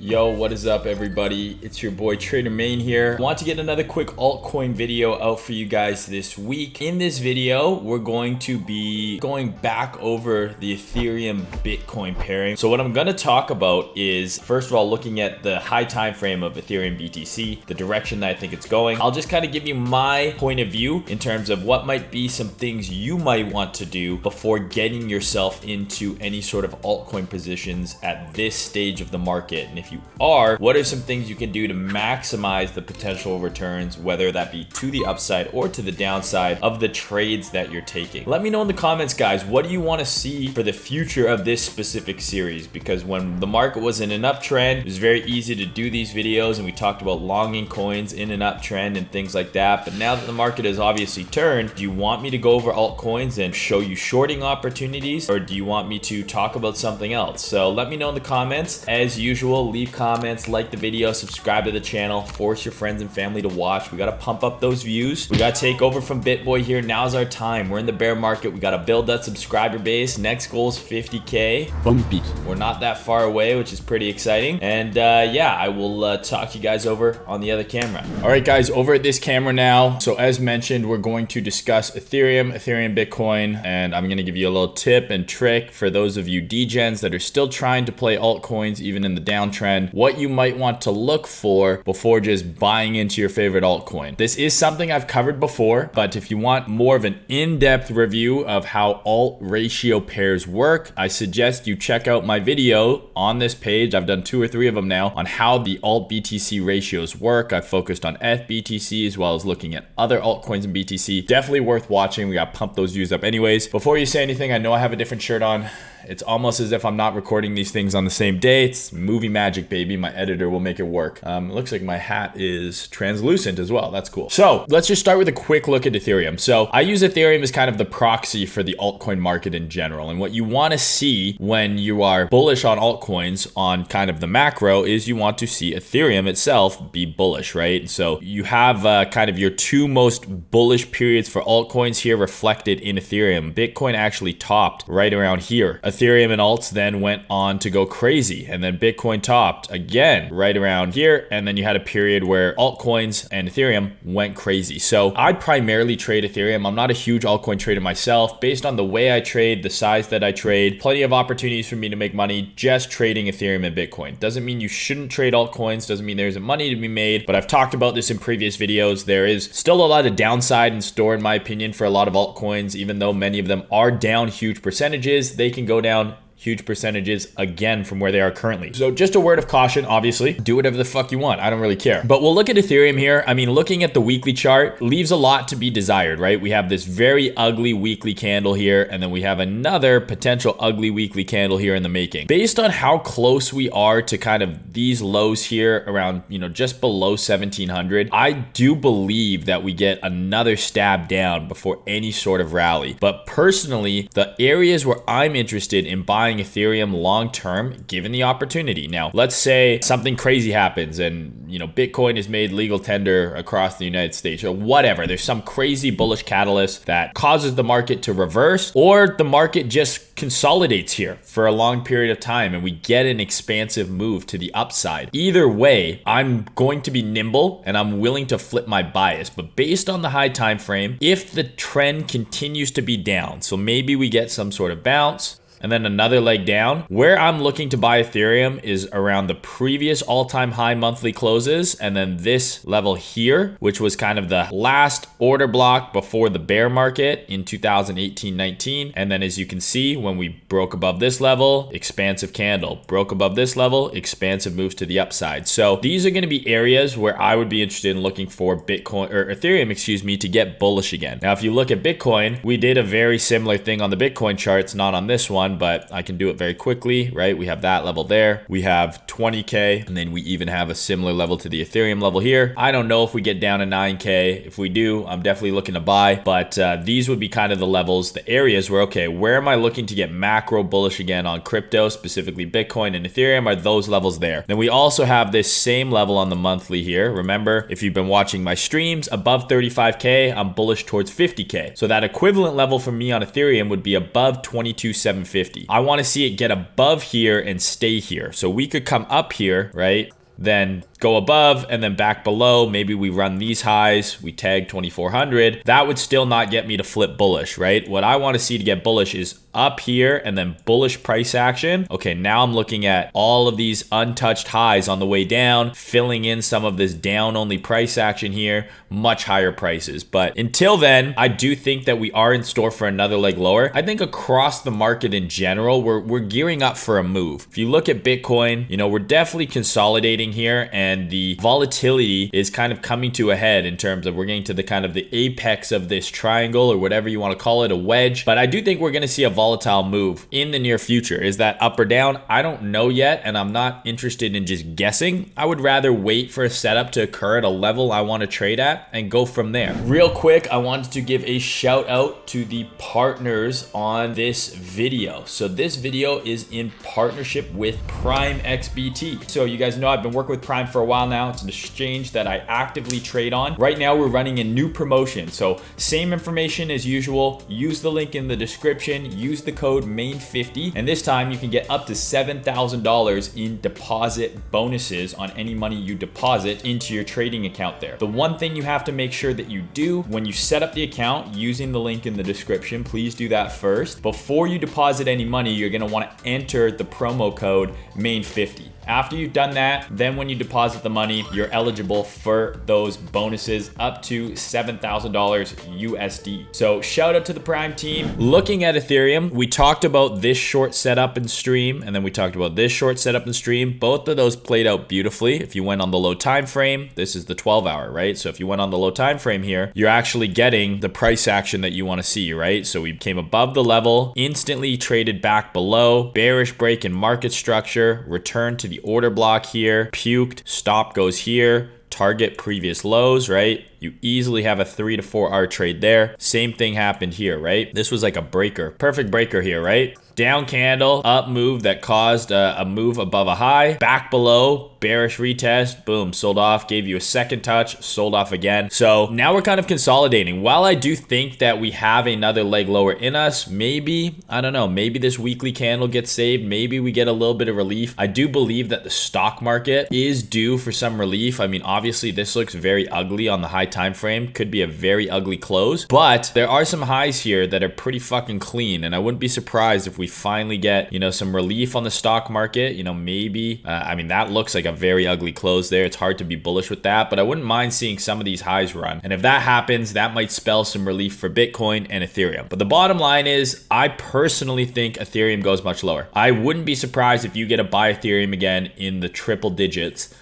Yo, what is up everybody? It's your boy Trader Main here. I want to get another quick altcoin video out for you guys this week. In this video, we're going to be going back over the Ethereum Bitcoin pairing. So what I'm going to talk about is, first of all, looking at the high time frame of Ethereum BTC, the direction that I think it's going. I'll just kind of give you my point of view in terms of what might be some things you might want to do before getting yourself into any sort of altcoin positions at this stage of the market. And if you are, what are some things you can do to maximize the potential returns, whether that be to the upside or to the downside of the trades that you're taking? Let me know in the comments, guys, what do you want to see for the future of this specific series? Because when the market was in an uptrend, it was very easy to do these videos and we talked about longing coins in an uptrend and things like that. But now that the market has obviously turned, do you want me to go over altcoins and show you shorting opportunities, or do you want me to talk about something else? So let me know in the comments. As usual, leave comments, like the video, subscribe to the channel, force your friends and family to watch. We got to pump up those views. We got to take over from BitBoy here. Now's our time. We're in the bear market. We got to build that subscriber base. Next goal is 50K. We're not that far away, which is pretty exciting. And yeah, I will talk to you guys over on the other camera. All right, guys, over at this camera now. So as mentioned, we're going to discuss Ethereum, Bitcoin, and I'm going to give you a little tip and trick for those of you degens that are still trying to play altcoins even in the downtrend, what you might want to look for before just buying into your favorite altcoin. This is something I've covered before, but if you want more of an in-depth review of how alt ratio pairs work, I suggest you check out my video on this page. I've done 2 or 3 of them now on how the alt BTC ratios work. I've focused on FBTC as well as looking at other altcoins in BTC. Definitely worth watching. We got to pump those views up anyways. Before you say anything, I know I have a different shirt on. It's almost as if I'm not recording these things on the same day. It's movie magic, baby. My editor will make it work. It looks like my hat is translucent as well. That's cool. So let's just start with a quick look at Ethereum. So I use Ethereum as kind of the proxy for the altcoin market in general. And what you want to see when you are bullish on altcoins on kind of the macro is you want to see Ethereum itself be bullish, right? So you have kind of your 2 most bullish periods for altcoins here reflected in Ethereum. Bitcoin actually topped right around here. Ethereum and alts then went on to go crazy, and then Bitcoin topped again right around here, and then you had a period where altcoins and Ethereum went crazy. So I primarily trade Ethereum. I'm not a huge altcoin trader myself. Based on the way I trade, the size that I trade, plenty of opportunities for me to make money just trading Ethereum and Bitcoin. Doesn't mean you shouldn't trade altcoins, doesn't mean there isn't money to be made, but I've talked about this in previous videos. There is still a lot of downside in store, in my opinion, for a lot of altcoins. Even though many of them are down huge percentages, they can go down huge percentages again from where they are currently. So just a word of caution, obviously, do whatever the fuck you want. I don't really care. But we'll look at Ethereum here. I mean, looking at the weekly chart leaves a lot to be desired, right? We have this very ugly weekly candle here, and then we have another potential ugly weekly candle here in the making. Based on how close we are to kind of these lows here around, just below 1700, I do believe that we get another stab down before any sort of rally. But personally, the areas where I'm interested in buying Ethereum long term, given the opportunity. Now, let's say something crazy happens and Bitcoin is made legal tender across the United States or whatever. There's some crazy bullish catalyst that causes the market to reverse, or the market just consolidates here for a long period of time and we get an expansive move to the upside. Either way, I'm going to be nimble and I'm willing to flip my bias. But based on the high time frame, if the trend continues to be down, so maybe we get some sort of bounce and then another leg down, where I'm looking to buy Ethereum is around the previous all-time high monthly closes, and then this level here, which was kind of the last order block before the bear market in 2018-19. And then as you can see, when we broke above this level, expansive candle, broke above this level, expansive moves to the upside. So these are going to be areas where I would be interested in looking for Bitcoin or Ethereum, to get bullish again. Now, if you look at Bitcoin, we did a very similar thing on the Bitcoin charts, not on this one, but I can do it very quickly, right? We have that level there. We have 20K, and then we even have a similar level to the Ethereum level here. I don't know if we get down to 9K. If we do, I'm definitely looking to buy, but these would be kind of the levels, the areas where, okay, where am I looking to get macro bullish again on crypto, specifically Bitcoin and Ethereum? Are those levels there? Then we also have this same level on the monthly here. Remember, if you've been watching my streams, above 35K, I'm bullish towards 50K. So that equivalent level for me on Ethereum would be above 22,750. 50. I want to see it get above here and stay here. So we could come up here, right? Then go above and then back below. Maybe we run these highs, we tag 2400. That would still not get me to flip bullish, right? What I want to see to get bullish is up here and then bullish price action. Okay, now I'm looking at all of these untouched highs on the way down, filling in some of this down only price action here, much higher prices. But until then, I do think that we are in store for another leg lower. I think across the market in general, we're gearing up for a move. If you look at Bitcoin, you know, we're definitely consolidating here, and the volatility is kind of coming to a head in terms of we're getting to the kind of the apex of this triangle, or whatever you want to call it, a wedge. But I do think we're going to see a volatile move in the near future. Is that up or down? I don't know yet, and I'm not interested in just guessing. I would rather wait for a setup to occur at a level I want to trade at and go from there. Real quick, I wanted to give a shout out to the partners on this video. So this video is in partnership with PrimeXBT. So you guys know I've been working with Prime for a while now. It's an exchange that I actively trade on. Right now we're running a new promotion. So same information as usual. Use the link in the description. Use the code MAIN50, and this time you can get up to $7,000 in deposit bonuses on any money you deposit into your trading account there. The one thing you have to make sure that you do when you set up the account using the link in the description, please do that first. Before you deposit any money, you're going to want to enter the promo code MAIN50. After you've done that, then when you deposit the money, you're eligible for those bonuses up to $7,000 USD. So shout out to the Prime team. Looking at Ethereum, we talked about this short setup and stream, and then we talked about this short setup and stream. Both of those played out beautifully. If you went on the low time frame, this is the 12-hour, right? So if you went on the low time frame here, you're actually getting the price action that you want to see, right? So we came above the level, instantly traded back below, bearish break in market structure, return to the order block here, puked, stop goes here, target previous lows, right? You easily have a 3 to 4 hour trade there. Same thing happened here, right? This was like a breaker, perfect breaker here, right? Down candle, up move that caused a move above a high, back below, bearish retest, boom, sold off, gave you a second touch, sold off again. So now we're kind of consolidating. While I do think that we have another leg lower in us, maybe, I don't know, maybe this weekly candle gets saved, maybe we get a little bit of relief. I do believe that the stock market is due for some relief. I mean, obviously this looks very ugly on the high time frame, could be a very ugly close, but there are some highs here that are pretty fucking clean, and I wouldn't be surprised if we finally get, you know, some relief on the stock market. You know, maybe I mean, that looks like a very ugly close there. It's hard to be bullish with that, but I wouldn't mind seeing some of these highs run, and if that happens, that might spell some relief for Bitcoin and Ethereum. But the bottom line is, I personally think Ethereum goes much lower. I wouldn't be surprised if you get a buy Ethereum again in the triple digits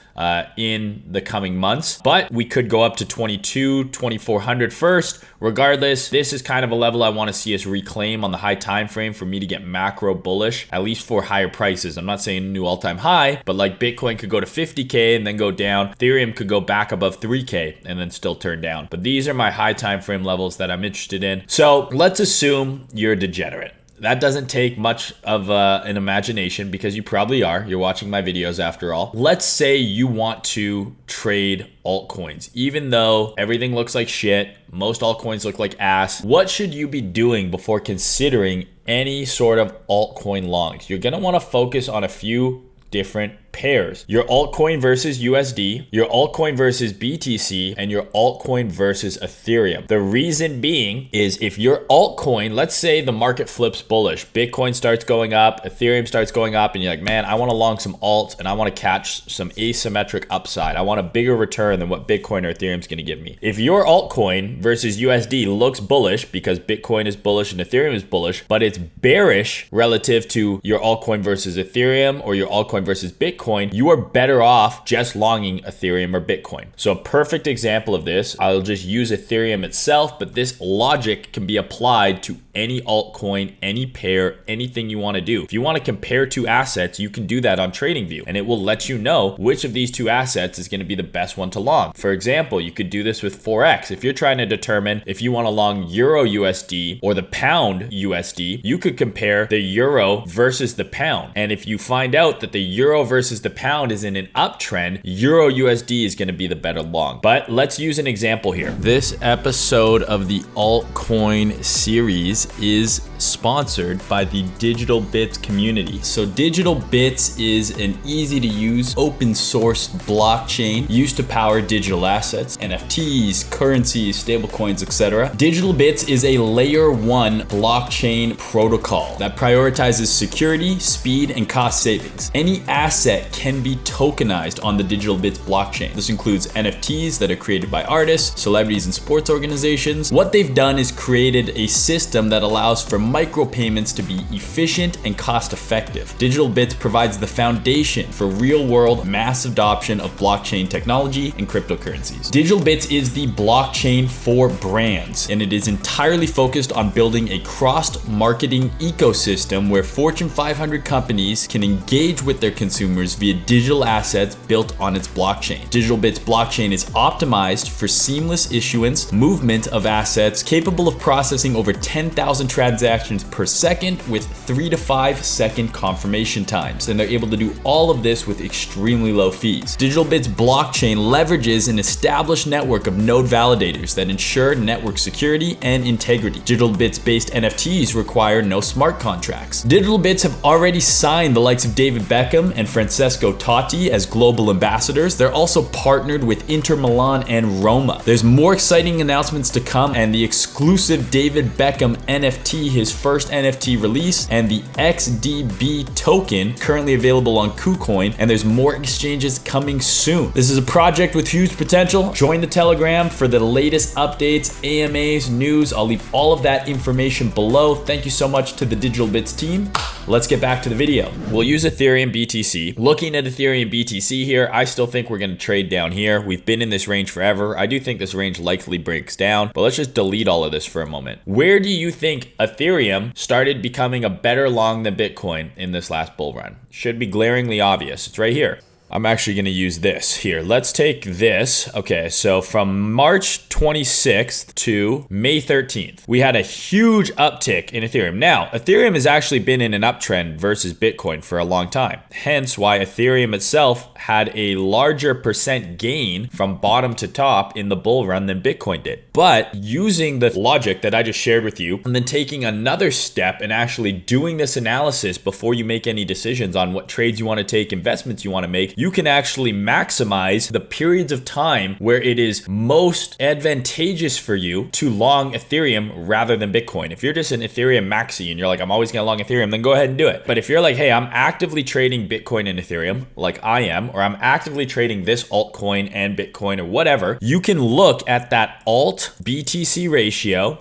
in the coming months, but we could go up to 2400 first. Regardless, this is kind of a level I want to see us reclaim on the high time frame for me to get macro bullish, at least for higher prices. I'm not saying a new all-time high, but like Bitcoin could go to 50K and then go down. Ethereum could go back above 3K and then still turn down. But these are my high time frame levels that I'm interested in. So let's assume you're a degenerate. That doesn't take much of an imagination, because you probably are. You're watching my videos after all. Let's say you want to trade altcoins. Even though everything looks like shit, most altcoins look like ass, what should you be doing before considering any sort of altcoin longs? You're going to want to focus on a few different pairs. Your altcoin versus USD, your altcoin versus BTC, and your altcoin versus Ethereum. The reason being is, if your altcoin, let's say the market flips bullish, Bitcoin starts going up, Ethereum starts going up, and you're like, man, I want to long some alts and I want to catch some asymmetric upside. I want a bigger return than what Bitcoin or Ethereum is going to give me. If your altcoin versus USD looks bullish because Bitcoin is bullish and Ethereum is bullish, but it's bearish relative to your altcoin versus Ethereum or your altcoin versus Bitcoin, you are better off just longing Ethereum or Bitcoin. So a perfect example of this, I'll just use Ethereum itself, but this logic can be applied to any altcoin, any pair, anything you want to do. If you want to compare two assets, you can do that on TradingView, and it will let you know which of these two assets is going to be the best one to long. For example, you could do this with Forex. If you're trying to determine if you want to long Euro USD or the Pound USD, you could compare the Euro versus the Pound. And if you find out that the Euro versus the Pound is in an uptrend, Euro USD is going to be the better long. But let's use an example here. This episode of the altcoin series is sponsored by the DigitalBits community. So DigitalBits is an easy to use open source blockchain used to power digital assets, NFTs, currencies, stablecoins, etc. DigitalBits is a layer 1 blockchain protocol that prioritizes security, speed, and cost savings. Any asset can be tokenized on the DigitalBits blockchain. This includes NFTs that are created by artists, celebrities, and sports organizations. What they've done is created a system that allows for micropayments to be efficient and cost effective. DigitalBits provides the foundation for real-world mass adoption of blockchain technology and cryptocurrencies. DigitalBits is the blockchain for brands, and it is entirely focused on building a cross-marketing ecosystem where Fortune 500 companies can engage with their consumers via digital assets built on its blockchain. DigitalBits blockchain is optimized for seamless issuance, movement of assets, capable of processing over 10,000 transactions per second with 3 to 5 second confirmation times. And they're able to do all of this with extremely low fees. DigitalBits blockchain leverages an established network of node validators that ensure network security and integrity. DigitalBits-based NFTs require no smart contracts. DigitalBits have already signed the likes of David Beckham and Francesco Totti as global ambassadors. They're also partnered with Inter Milan and Roma. There's more exciting announcements to come, and the exclusive David Beckham NFT, his first NFT release, and the XDB token currently available on KuCoin, and there's more exchanges coming soon. This is a project with huge potential. Join the Telegram for the latest updates, AMAs, news. I'll leave all of that information below. Thank you so much to the DigitalBits team. Let's get back to the video. We'll use Ethereum BTC. Looking at Ethereum BTC here, I still think we're going to trade down here. We've been in this range forever. I do think this range likely breaks down, but let's just delete all of this for a moment. Where do you think Ethereum started becoming a better long than Bitcoin in this last bull run? Should be glaringly obvious. It's right here. I'm actually going to use this here. Let's take this. Okay, so from March 26th to May 13th, we had a huge uptick in Ethereum. Now, Ethereum has actually been in an uptrend versus Bitcoin for a long time. Hence why Ethereum itself had a larger percent gain from bottom to top in the bull run than Bitcoin did. But using the logic that I just shared with you, and then taking another step and actually doing this analysis before you make any decisions on what trades you want to take, investments you want to make, you can actually maximize the periods of time where it is most advantageous for you to long Ethereum rather than Bitcoin. If you're just an Ethereum maxi and you're like, I'm always gonna long Ethereum, then go ahead and do it. But if you're like, hey, I'm actively trading Bitcoin and Ethereum like I am, or I'm actively trading this altcoin and Bitcoin or whatever, you can look at that alt BTC ratio,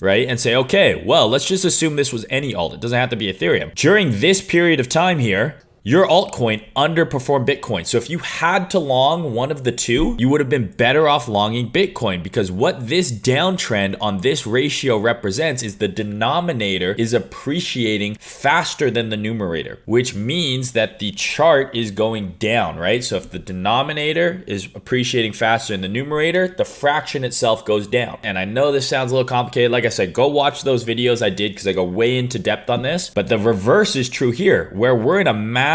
right? And say, okay, well, let's just assume this was any alt. It doesn't have to be Ethereum. During this period of time here, your altcoin underperformed Bitcoin. So if you had to long one of the two, you would have been better off longing Bitcoin, because what this downtrend on this ratio represents is the denominator is appreciating faster than the numerator, which means that the chart is going down, right? So if the denominator is appreciating faster than the numerator, the fraction itself goes down. And I know this sounds a little complicated. Like I said, go watch those videos I did because I go way into depth on this, but the reverse is true here, where we're in a massive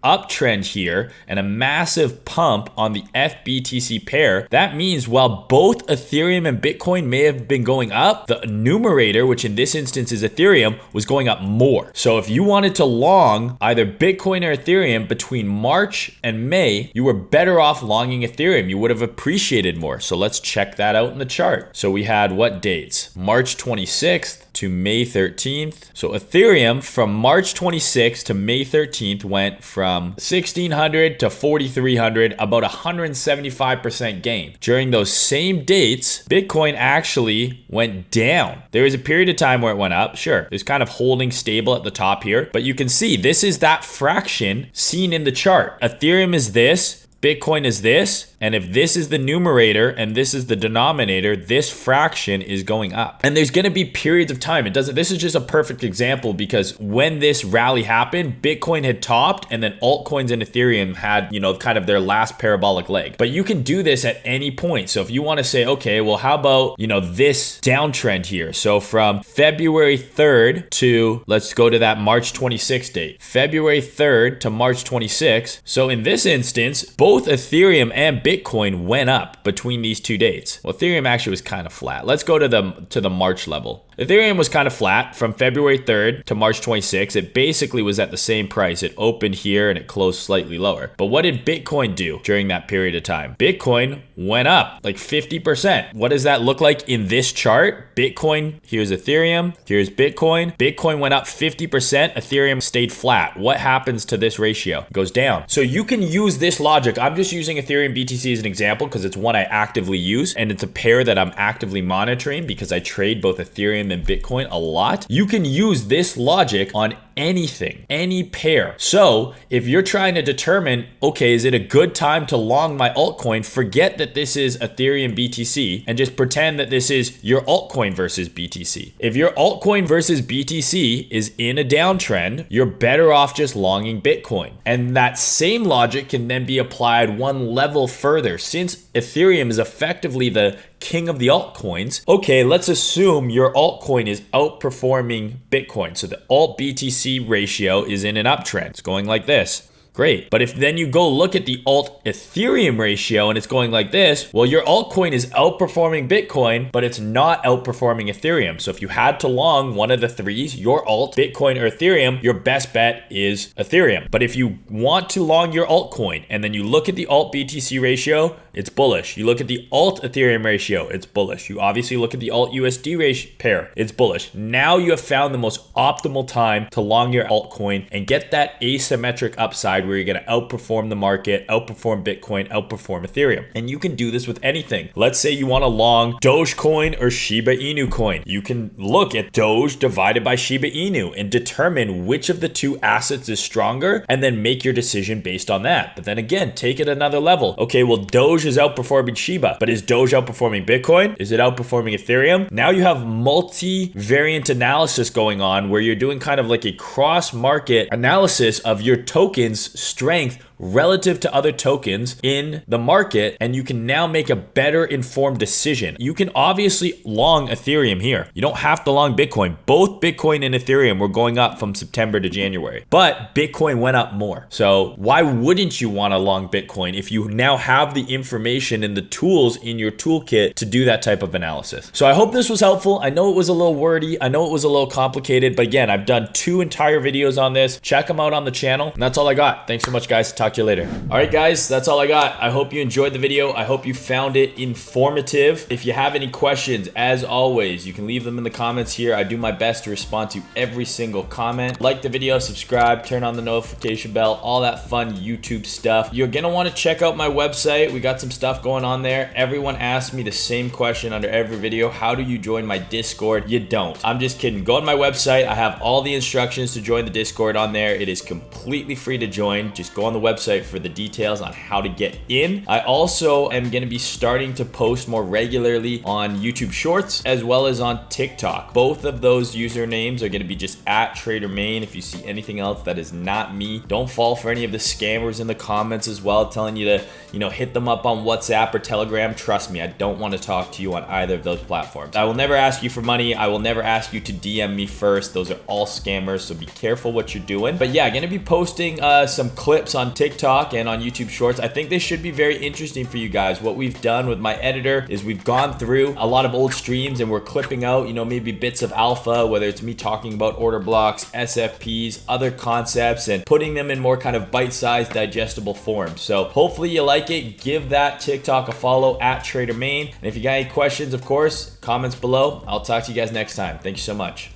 uptrend here and a massive pump on the FBTC pair. That means while both Ethereum and Bitcoin may have been going up, the numerator, which in this instance is Ethereum, was going up more. So if you wanted to long either Bitcoin or Ethereum between March and May, you were better off longing Ethereum. You would have appreciated more. So let's check that out in the chart. So we had what dates? March 26th to May 13th. So Ethereum from March 26th to May 13th went from 1600 to 4300, about 175% gain. During those same dates, Bitcoin actually went down. There was a period of time where it went up. Sure, it's kind of holding stable at the top here, but you can see this is that fraction seen in the chart. Ethereum is this, Bitcoin is this, and if this is the numerator and this is the denominator, this fraction is going up. And there's going to be periods of time. This is just a perfect example, because when this rally happened, Bitcoin had topped and then altcoins and Ethereum had, kind of their last parabolic leg. But you can do this at any point. So if you want to say, okay, well, how about, this downtrend here? So from February 3rd to, let's go to that March 26th date, February 3rd to March 26th. So in this instance, both Ethereum and Bitcoin went up between these two dates. Well, Ethereum actually was kind of flat. Let's go to the March level. Ethereum was kind of flat from February 3rd to March 26th. It basically was at the same price. It opened here and it closed slightly lower. But what did Bitcoin do during that period of time? Bitcoin went up like 50%. What does that look like in this chart? Bitcoin, here's Ethereum, here's Bitcoin. Bitcoin went up 50%, Ethereum stayed flat. What happens to this ratio? It goes down. So you can use this logic. I'm just using Ethereum BTC as an example because it's one I actively use and it's a pair that I'm actively monitoring because I trade both Ethereum and Bitcoin a lot. You can use this logic on anything, any pair. So if you're trying to determine, okay, is it a good time to long my altcoin? Forget that this is Ethereum BTC and just pretend that this is your altcoin versus BTC. If your altcoin versus BTC is in a downtrend, you're better off just longing Bitcoin. And that same logic can then be applied one level further. Since Ethereum is effectively the king of the altcoins, okay, let's assume your altcoin is outperforming Bitcoin. So the alt BTC ratio is in an uptrend. It's going like this. Great. But if then you go look at the alt Ethereum ratio and it's going like this, well, your altcoin is outperforming Bitcoin, but it's not outperforming Ethereum. So if you had to long one of the threes, your alt, Bitcoin, or Ethereum, your best bet is Ethereum. But if you want to long your altcoin and then you look at the alt BTC ratio, it's bullish. You look at the alt Ethereum ratio, it's bullish. You obviously look at the alt USD pair, it's bullish. Now you have found the most optimal time to long your altcoin and get that asymmetric upside where you're going to outperform the market, outperform Bitcoin, outperform Ethereum. And you can do this with anything. Let's say you want to long Dogecoin or Shiba Inu coin. You can look at Doge divided by Shiba Inu and determine which of the two assets is stronger and then make your decision based on that. But then again, take it another level. Okay, well, Doge is outperforming Shiba, but is Doge outperforming Bitcoin? Is it outperforming Ethereum? Now you have multi-variant analysis going on where you're doing kind of like a cross-market analysis of your tokens' strength relative to other tokens in the market, and you can now make a better informed decision. You can obviously long Ethereum here. You don't have to long Bitcoin. Both Bitcoin and Ethereum were going up from September to January, but Bitcoin went up more. So why wouldn't you want to long Bitcoin if you now have the information and the tools in your toolkit to do that type of analysis? So I hope this was helpful. I know it was a little wordy. I know it was a little complicated, but again, I've done 2 entire videos on this. Check them out on the channel. And that's all I got. Thanks so much, guys. Talk to you later. All right, guys, that's all I got. I hope you enjoyed the video. I hope you found it informative. If you have any questions, as always, you can leave them in the comments here. I do my best to respond to every single comment. Like the video, subscribe, turn on the notification bell, all that fun YouTube stuff. You're gonna want to check out my website. We got some stuff going on there. Everyone asks me the same question under every video. How do you join my Discord? You don't. I'm just kidding. Go on my website. I have all the instructions to join the Discord on there. It is completely free to join. Just go on the website for the details on how to get in. I also am going to be starting to post more regularly on YouTube Shorts as well as on TikTok. Both of those usernames are going to be just @TraderMain. If you see anything else that is not me, don't fall for any of the scammers in the comments as well, telling you to, hit them up on WhatsApp or Telegram. Trust me, I don't want to talk to you on either of those platforms. I will never ask you for money. I will never ask you to DM me first. Those are all scammers, so be careful what you're doing. But yeah, going to be posting some clips on TikTok and on YouTube Shorts. I think they should be very interesting for you guys. What we've done with my editor is we've gone through a lot of old streams and we're clipping out, maybe bits of alpha, whether it's me talking about order blocks, SFPs, other concepts, and putting them in more kind of bite-sized, digestible form. So hopefully you like it. Give that TikTok a follow @TraderMain. And if you got any questions, of course, comments below. I'll talk to you guys next time. Thank you so much.